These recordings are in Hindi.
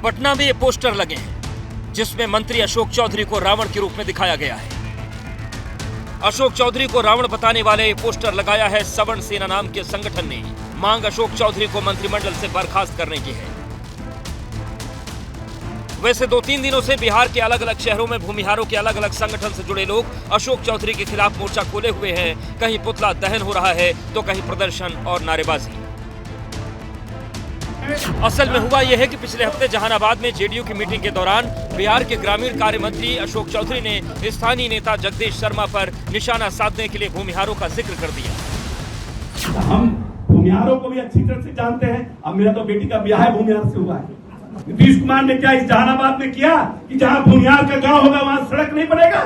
पटना में ये पोस्टर लगे हैं जिसमें मंत्री अशोक चौधरी को रावण के रूप में दिखाया गया है। अशोक चौधरी को रावण बताने वाले ये पोस्टर लगाया है सवर्ण सेना नाम के संगठन ने। मांग अशोक चौधरी को मंत्रिमंडल से बर्खास्त करने की है। वैसे 2-3 दिनों से बिहार के अलग अलग शहरों में भूमिहारों के अलग अलग संगठन से जुड़े लोग अशोक चौधरी के खिलाफ मोर्चा खोले हुए हैं। कहीं पुतला दहन हो रहा है तो कहीं प्रदर्शन और नारेबाजी। असल में हुआ यह है कि पिछले हफ्ते जहानाबाद में जेडीयू की मीटिंग के दौरान बिहार के ग्रामीण कार्य मंत्री अशोक चौधरी ने स्थानीय नेता जगदीश शर्मा पर निशाना साधने के लिए भूमिहारों का जिक्र कर दिया। हम भूमिहारों को भी अच्छी तरह से जानते हैं। अब मेरा तो बेटी का ब्याह भूमिहार से हुआ है। नीतीश कुमार ने क्या इस जहानाबाद में किया कि जहाँ भूमिहार का गांव होगा वहाँ सड़क नहीं बनेगा,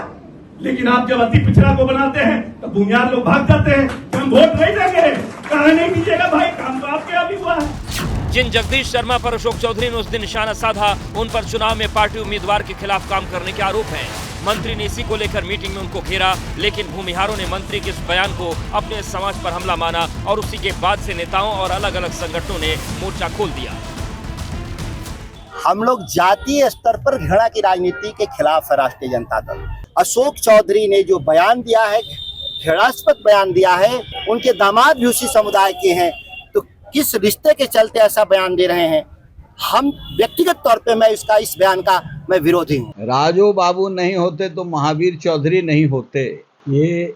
लेकिन आप जब अति पिछड़ा को बनाते हैं तो भूमिहार लोग भाग जाते हैं कि हम वोट नहीं देंगे। कहा नहीं दीजिएगा भाई, काम तो आपके यहाँ भी हुआ है। जिन जगदीश शर्मा पर अशोक चौधरी ने उस दिन निशाना साधा, उन पर चुनाव में पार्टी उम्मीदवार के खिलाफ काम करने के आरोप हैं। मंत्री ने इसी को लेकर मीटिंग में उनको घेरा, लेकिन भूमिहारों ने मंत्री के इस बयान को अपने समाज पर हमला माना और उसी के बाद से नेताओं और अलग अलग संगठनों ने मोर्चा खोल दिया। हम लोग जातीय स्तर पर घृणा की राजनीति के खिलाफ है। राष्ट्रीय जनता दल अशोक चौधरी ने जो बयान दिया है, घृणास्पद बयान दिया है, उनके दामाद भी उसी समुदाय के हैं, तो किस रिश्ते के चलते ऐसा बयान दे रहे हैं? हम व्यक्तिगत तौर पे मैं इस बयान का मैं विरोधी हूँ। राजू बाबू नहीं होते तो महावीर चौधरी नहीं होते। ये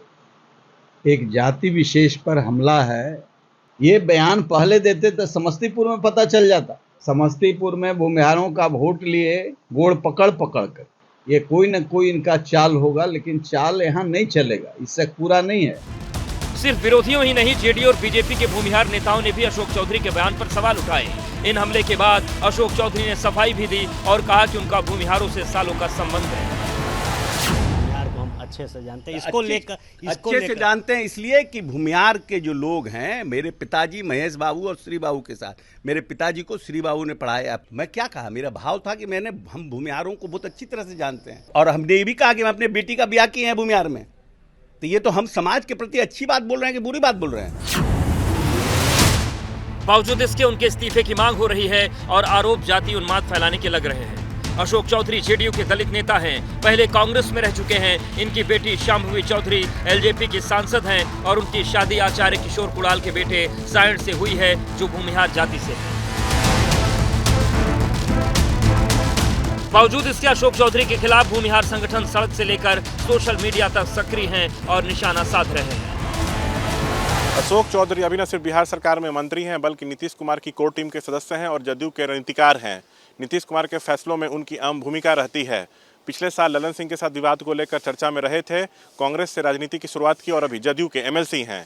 एक जाति विशेष पर हमला है। ये बयान पहले देते तो समस्तीपुर में पता चल जाता। समस्तीपुर में भूमिहारों का वोट लिए गोड़ पकड़ कर ये कोई न कोई इनका चाल होगा, लेकिन चाल यहाँ नहीं चलेगा, इससे पूरा नहीं है। सिर्फ विरोधियों ही नहीं, जेडीयू और बीजेपी के भूमिहार नेताओं ने भी अशोक चौधरी के बयान पर सवाल उठाए। इन हमले के बाद अशोक चौधरी ने सफाई भी दी और कहा कि उनका भूमिहारों से सालों का संबंध है। भूमिहार को हम अच्छे से जानते हैं, इसको लेकर जानते हैं, इसलिए कि भूमिहार के जो लोग हैं, मेरे पिताजी महेश बाबू और श्री बाबू के साथ, मेरे पिताजी को श्री बाबू ने पढ़ाया। मैं क्या कहा, मेरा भाव था कि हम भूमिहारों को बहुत अच्छी तरह से जानते हैं और हमने ये भी कहा कि हम अपने बेटी का ब्याह किए हैं भूमिहार में। तो ये तो हम समाज के प्रति अच्छी बात बोल रहे हैं कि बुरी बात बोल रहे हैं? बावजूद इसके उनके इस्तीफे की मांग हो रही है और आरोप जाति उन्माद फैलाने के लग रहे हैं। अशोक चौधरी जेडीयू के दलित नेता हैं, पहले कांग्रेस में रह चुके हैं। इनकी बेटी शांभवी चौधरी एलजेपी की सांसद हैं और उनकी शादी आचार्य किशोर कुणाल के बेटे सायण से हुई है, जो भूमिहार जाति से है। बावजूद इसके अशोक चौधरी के खिलाफ भूमिहार संगठन सड़क से लेकर सोशल मीडिया तक सक्रिय हैं और निशाना साध रहे हैं। अशोक चौधरी अभी न सिर्फ बिहार सरकार में मंत्री हैं, बल्कि नीतीश कुमार की कोर टीम के सदस्य हैं और जदयू के रणनीतिकार हैं। नीतीश कुमार के फैसलों में उनकी अहम भूमिका रहती है। पिछले साल ललन सिंह के साथ विवाद को लेकर चर्चा में रहे थे, कांग्रेस से राजनीति की शुरुआत की और अभी जदयू के एमएलसी हैं।